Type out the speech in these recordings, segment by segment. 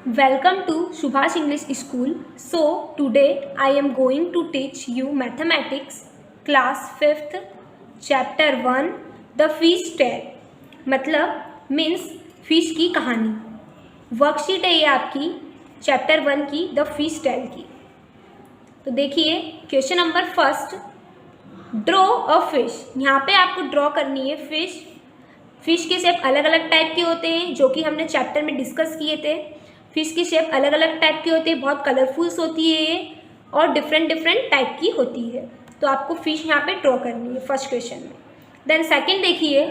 Welcome to Subhash English School. So today I am going to teach you mathematics class 5th chapter 1 the fish tale मतलब means fish की कहानी। Worksheet है ये आपकी chapter 1 की the fish tail की। तो देखिए question number first, draw a fish. यहाँ पे आपको ड्रॉ करनी है फिश। फिश के शेप अलग अलग टाइप के होते हैं जो कि हमने चैप्टर में डिस्कस किए थे। फिश की शेप अलग अलग टाइप की होती है, बहुत कलरफुल्स होती है ये और डिफरेंट डिफरेंट टाइप की होती है। तो आपको फिश यहाँ पे ड्रॉ करनी है फर्स्ट क्वेश्चन में। देन सेकंड देखिए,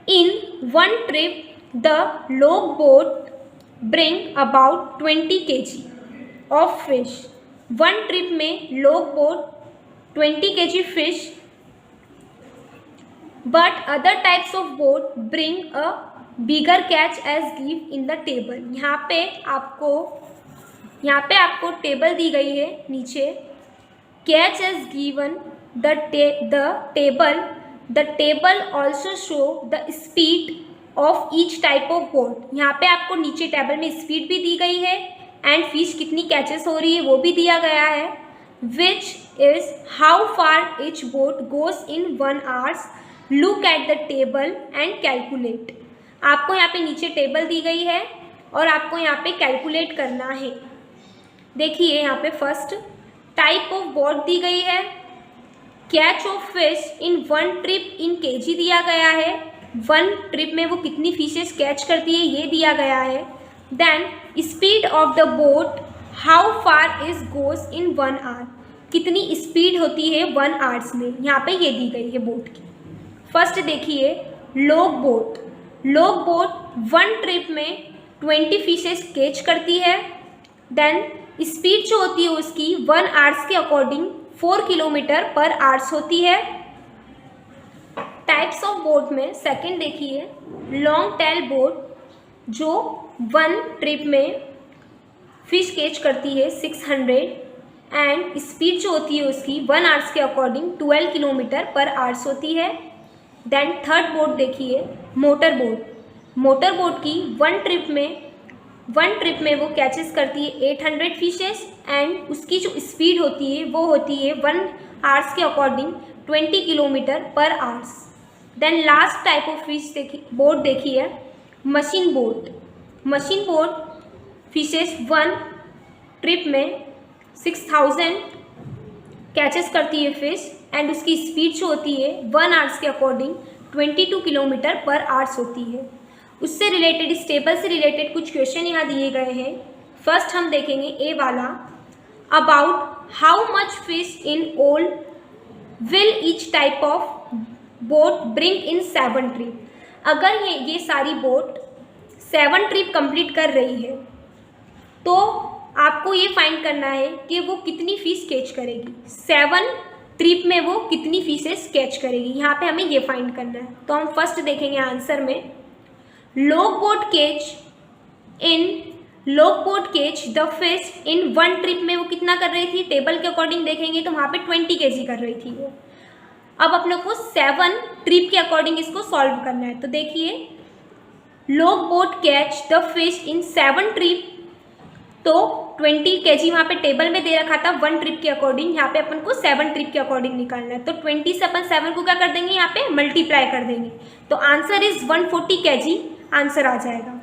in one trip the log boat bring about 20 kg of fish. One trip में log boat 20 kg fish, but other types of boat bring a bigger catch as give in the table. यहाँ पे आपको table दी गई है नीचे। Catch as given the table also show the speed of each type of boat. यहाँ पे आपको नीचे टेबल में स्पीड भी दी गई है एंड फिश कितनी कैचेस हो रही है वो भी दिया गया है। Which is how far each boat goes in 1 hour। Look at the table and calculate. आपको यहाँ पे नीचे टेबल दी गई है और आपको यहाँ पे कैलकुलेट करना है। देखिए यहाँ पे फर्स्ट टाइप ऑफ बोट दी गई है, catch of fish in one trip in KG दिया गया है। वन ट्रिप में वो कितनी फिशेस कैच करती है ये दिया गया है। Then speed of the boat, how far is goes in 1 hour। कितनी स्पीड होती है 1 hours में, यहाँ पे ये दी गई है बोट की। फर्स्ट देखिए log boat. Log boat one trip में 20 फिशेस कैच करती है। देन स्पीड जो होती है उसकी 1 hour के अकॉर्डिंग 4 km/h होती है। टाइप्स ऑफ बोट में सेकंड देखिए लॉन्ग टेल बोट, जो वन ट्रिप में फिश कैच करती है 600 एंड स्पीड जो होती है उसकी 1 hour के अकॉर्डिंग 12 km/h होती है। देन थर्ड बोट देखिए मोटर बोट। मोटर बोट की वन ट्रिप में वो कैचेस करती है 800 फिशेस एंड उसकी जो स्पीड होती है वो होती है 1 hour के according 20 km/h। Then last type of fish boat देखिए machine boat. Machine boat fishes one trip में 6000 कैचेस करती है फिश एंड उसकी स्पीड जो होती है 1 hour के अकॉर्डिंग 22 km/h होती है। उससे रिलेटेड, इस टेबल से रिलेटेड कुछ क्वेश्चन यहाँ दिए गए हैं। फर्स्ट हम देखेंगे ए वाला, about how much fish in all will each type of boat bring in 7 trip. अगर ये सारी बोट 7 ट्रिप कंप्लीट कर रही है तो आपको ये फाइंड करना है कि वो कितनी फिश कैच करेगी। 7 ट्रिप में वो कितनी फिशेस कैच करेगी, यहाँ पे हमें ये फाइंड करना है। तो हम फर्स्ट देखेंगे आंसर में, log boat catch the fish in one trip में वो कितना कर रही थी, टेबल के अकॉर्डिंग देखेंगे तो वहाँ पे 20 kg कर रही थी वो। अब अपने को 7 ट्रिप के अकॉर्डिंग इसको सॉल्व करना है। तो देखिए log boat catch the fish in 7 trip, तो 20 kg वहाँ पे टेबल में दे रखा था 1 ट्रिप के अकॉर्डिंग, यहाँ पे अपन को 7 ट्रिप के अकॉर्डिंग निकालना है। तो 20 से अपन 7 को क्या कर देंगे, यहाँ पे मल्टीप्लाई कर देंगे। तो आंसर इज 140 kg आंसर आ जाएगा।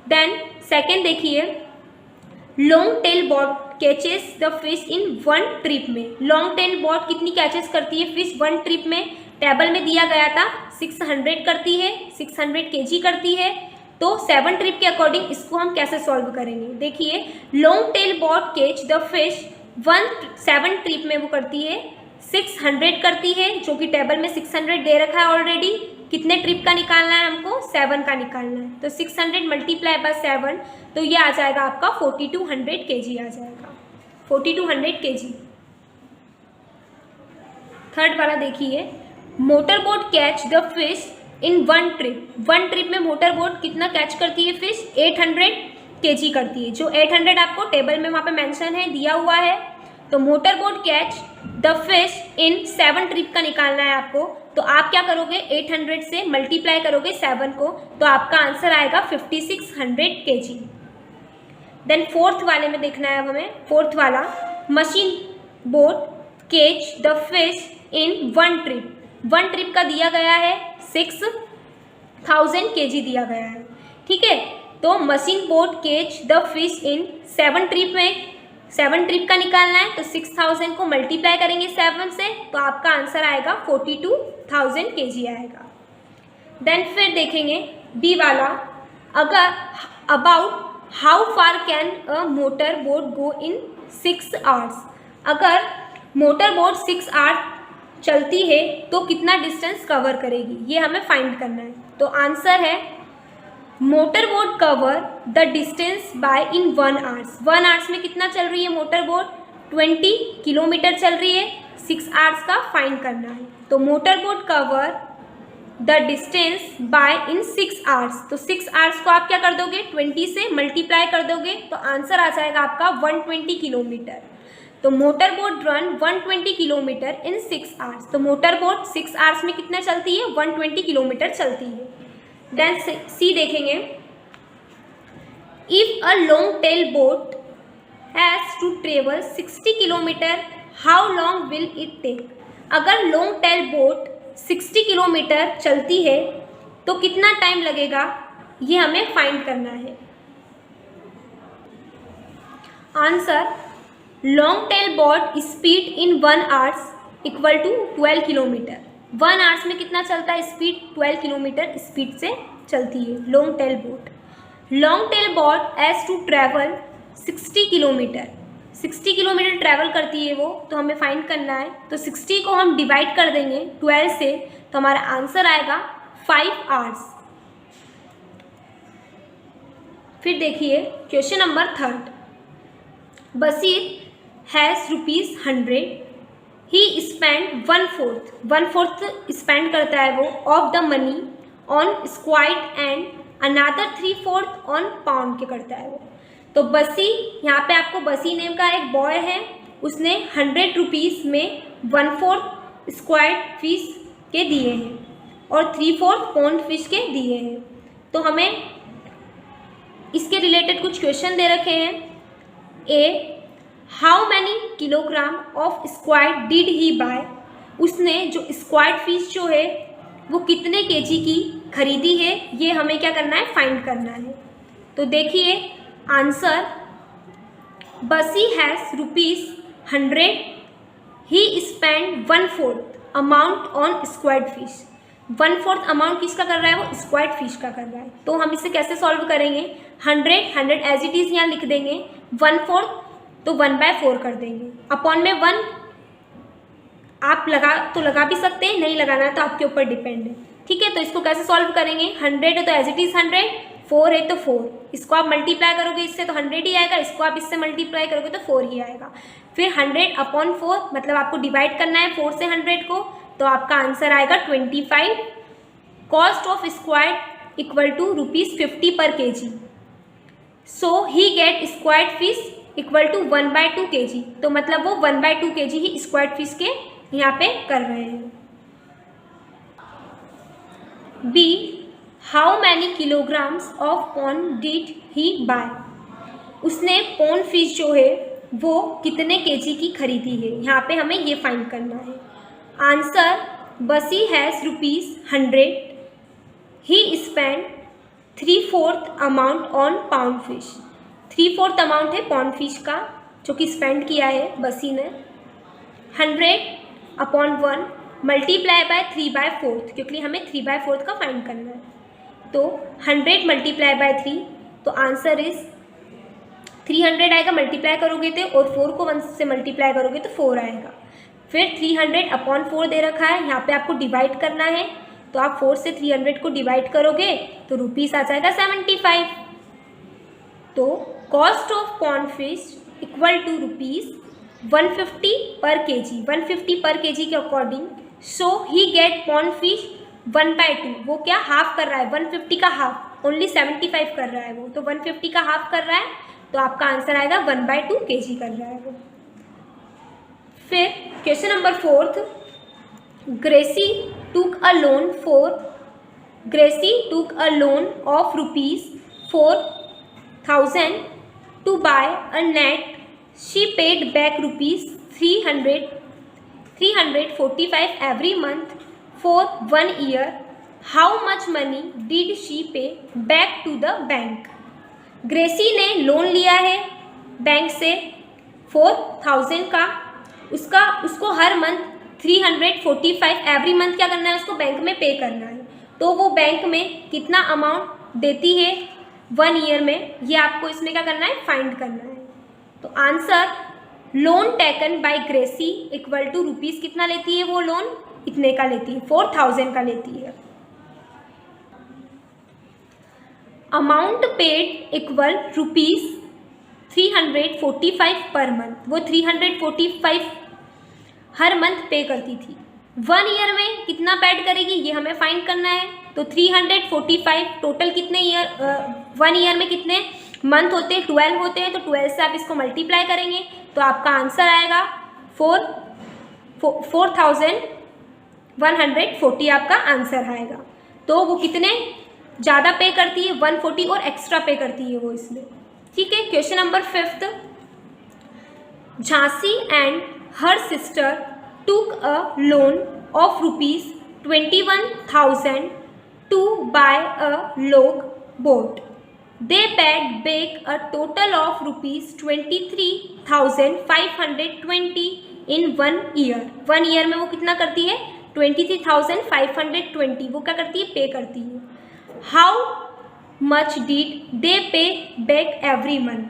देन सेकेंड देखिए long tail boat catches the fish in 1 trip में। लॉन्ग टेल बोट कितनी कैचेस करती है फिश 1 ट्रिप में, टेबल में दिया गया था 600 करती है, 600 kg करती है। तो 7 ट्रिप के अकॉर्डिंग इसको हम कैसे सॉल्व करेंगे, देखिए long tail boat catch the fish 7 trip में वो करती है 600 करती है, जो कि टेबल में 600 दे रखा है ऑलरेडी। कितने ट्रिप का निकालना है हमको, 7 का निकालना है। तो 600 मल्टीप्लाई बाय 7, तो ये आ जाएगा आपका 4200 kg आ जाएगा, 4200 kg। थर्ड वाला देखिए motor boat catch the fish in 1 trip. 1 trip में मोटर बोट कितना कैच करती है फिश, 800 kg करती है, जो 800 आपको टेबल में वहाँ पे मेंशन है, दिया हुआ है। तो motor boat catch the fish in 7 trip का निकालना है आपको। तो आप क्या करोगे, 800 से मल्टीप्लाई करोगे 7 को, तो आपका आंसर आएगा 5600 kg। देन फोर्थ वाले में देखना है अब हमें, फोर्थ वाला, मशीन बोट केच the fish in 1 trip. 1 trip का दिया गया है 6000 kg दिया गया है, ठीक है। तो मशीन बोट केच द फिश इन 7 ट्रिप में, 7 ट्रिप का निकालना है, तो 6000 को मल्टीप्लाई करेंगे 7 से, तो आपका आंसर आएगा 42000 kg आएगा। देन फिर देखेंगे बी वाला, अगर about how far can a motor boat go in 6 hours. अगर मोटर बोट 6 आवर्स चलती है तो कितना डिस्टेंस कवर करेगी, ये हमें फाइंड करना है। तो आंसर है motor boat cover the distance by in 1 hours. 1 hours में कितना चल रही है मोटर बोट, 20 किलोमीटर चल रही है, 6 आवर्स का फाइंड करना है। तो motor boat cover the distance by in 6 hours, तो 6 आवर्स को आप क्या कर दोगे, 20 से मल्टीप्लाई कर दोगे, तो आंसर आ जाएगा आपका 120 किलोमीटर। तो मोटर बोट रन 120 किलोमीटर इन 6 आवर्स। तो मोटर बोट 6 आवर्स में कितना चलती है, 120 किलोमीटर चलती है। देन सी देखेंगे, if a long tail boat has to travel 60 kilometre how long will it take. अगर लॉन्ग टेल बोट 60 किलोमीटर चलती है तो कितना टाइम लगेगा, ये हमें फाइंड करना है। Answer, long tail boat speed in 1 hours equal to 12 kilometre. 1 hours में कितना चलता है स्पीड, 12 किलोमीटर स्पीड से चलती है long tail boat. Long tail boat as to travel 60 kilometre, 60 kilometre travel करती है वो, तो हमें फाइंड करना है। तो 60 को हम डिवाइड कर देंगे 12 से, तो हमारा आंसर आएगा 5 आवर्स। फिर देखिए question number 3, Bashir has ₹100, he spend 1/4 spend करता है वो of the money on squid and another 3/4 on pound के करता है वो। तो बसी, यहाँ पे आपको बसी नेम का एक बॉय है, उसने 100 रुपीज़ में 1/4 स्क्वाइड फिश के दिए हैं और 3/4 पॉन्ड फिश के दिए हैं। तो हमें इसके रिलेटेड कुछ क्वेश्चन दे रखे हैं। A, how many kilogram of squid did he buy. उसने जो स्क्वाइड फिश जो है वो कितने केजी की खरीदी है, ये हमें क्या करना है, फाइंड करना है। तो देखिए आंसर, बसी has ₹100, he spend 1/4 amount on squid fish. 1/4 amount किसका कर रहा है, वो स्क्वाइड फिश का कर रहा है। तो हम इसे कैसे सॉल्व करेंगे, 100 एज इट इज़ यहाँ लिख देंगे, 1/4 तो 1/4 कर देंगे, अपॉन में 1 आप लगा भी सकते हैं, नहीं लगाना तो आपके ऊपर डिपेंड है, ठीक है। तो इसको कैसे सॉल्व करेंगे, 100 है तो एज इट इज़ 100, 4 है तो 4, इसको आप मल्टीप्लाई करोगे इससे तो 100 ही आएगा, इसको आप इससे मल्टीप्लाई करोगे तो 4 ही आएगा। फिर 100/4 मतलब आपको डिवाइड करना है 4 से 100 को, तो आपका आंसर आएगा 25। Cost of squid equal to ₹50 per kg। So he get squid fish equal to 1/2 kg। तो मतलब वो 1/2 kg ही स्क्वाइड फिश के यहाँ पे कर रहे हैं। B, how many kilograms of pond did he buy. उसने पॉन्ड फिश जो है वो कितने केजी की खरीदी है, यहाँ पे हमें ये फाइंड करना है। आंसर, बसी has ₹100, he spend 3/4 amount on pound fish. 3/4 amount है पॉन्ड फिश का जो कि स्पेंड किया है बसी ने। 100/1 मल्टीप्लाई बाय 3/4, क्योंकि हमें 3/4 का फाइंड करना है। तो 100 मल्टीप्लाई बाय 3, तो आंसर इज 300 आएगा, मल्टीप्लाई करोगे तो, और 4 को 1 से मल्टीप्लाई करोगे तो 4 आएगा। फिर 300/4 दे रखा है, यहाँ पे आपको डिवाइड करना है, तो आप 4 से 300 को डिवाइड करोगे तो रुपीस आ जाएगा 75। तो cost of pond fish equal to ₹150 per kg, 150 per kg के according. So he get pond fish 1/2, वो क्या हाफ कर रहा है, 150 का हाफ, ओनली 75 कर रहा है वो, तो 150 का हाफ कर रहा है, तो आपका आंसर आएगा 1/2 kg कर रहा है वो। फिर question number 4, Gracy took a loan of ₹4,000 to buy a net she paid back rupees 345 every month for 1 year. How much money did she pay back to the bank. Gracy ने loan लिया है bank से 4000 का. उसको हर month 345 every month क्या करना है, उसको बैंक में पे करना है. तो वो बैंक में कितना अमाउंट देती है 1 ईयर में, ये आपको इसमें क्या करना है, फाइंड करना है. तो answer loan taken by Gracie equal to rupees कितना लेती है वो लोन, इतने का लेती है, 4000 का लेती है. Amount paid equal rupees 345 per month. वो 345 हर मंथ पे करती थी. 1 ईयर में कितना पेड करेगी ये हमें फाइंड करना है. तो 345 टोटल कितने ईयर, 1 ईयर में कितने मंथ होते हैं, 12 होते हैं. तो 12 से आप इसको मल्टीप्लाई करेंगे तो आपका आंसर आएगा 4140 आपका आंसर आएगा. तो वो कितने ज़्यादा पे करती है, 140 और एक्स्ट्रा पे करती है वो इसमें. ठीक है. Question number 5. Jhansi and her sister took a loan of rupees 21,000 to buy a log boat. They paid back a total of rupees 23,520 in 1 year. 1 year में वो कितना करती है, 23,520 वो क्या करती है, पे करती है. हाउ मच डिड दे पे बैक एवरी मंथ.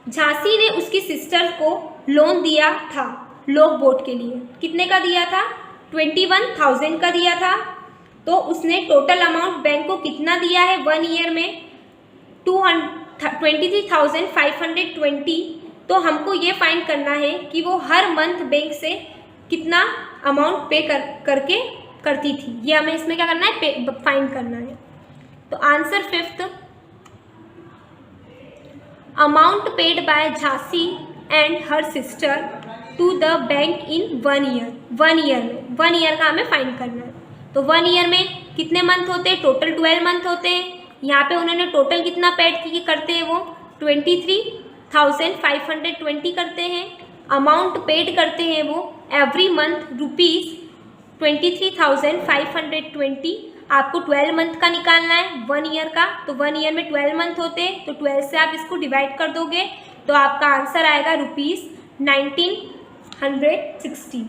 झांसी ने उसकी सिस्टर को लोन दिया था लॉग बोट के लिए. कितने का दिया था, 21,000 का दिया था. तो उसने टोटल अमाउंट बैंक को कितना दिया है 1 ईयर में, 23,520. तो हमको ये फाइंड करना है कि वो हर मंथ बैंक से कितना अमाउंट पे करके करती थी. ये हमें इसमें क्या करना है, फाइंड करना है. तो answer 5th, amount paid by Jhansi and her sister to the bank in 1 year. 1 year में 1 ईयर का हमें फाइंड करना है. तो 1 ईयर में कितने मंथ होते हैं, टोटल 12 मंथ होते हैं. यहाँ पे उन्होंने टोटल कितना पेड की करते हैं, वो 23,520 करते हैं. अमाउंट पेड करते हैं वो एवरी मंथ रुपीज़ 23,520. आपको 12 मंथ का निकालना है 1 ईयर का. तो 1 ईयर में 12 मंथ होते हैं. तो 12 से आप इसको डिवाइड कर दोगे तो आपका आंसर आएगा रुपीज़ 1960.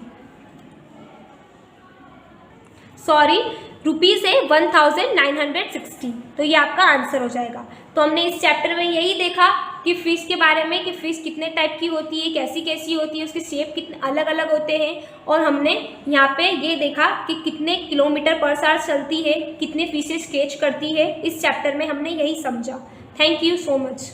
सॉरी, रुपीज़ है 1960. तो ये आपका आंसर हो जाएगा. तो हमने इस चैप्टर में यही देखा कि फ़िश के बारे में, कि फ़िश कितने टाइप की होती है, कैसी कैसी होती है, उसके शेप कितने अलग अलग होते हैं. और हमने यहाँ पे ये देखा कि कितने किलोमीटर पर आवर चलती है, कितने फिशेज कैच करती है. इस चैप्टर में हमने यही समझा. Thank you so much.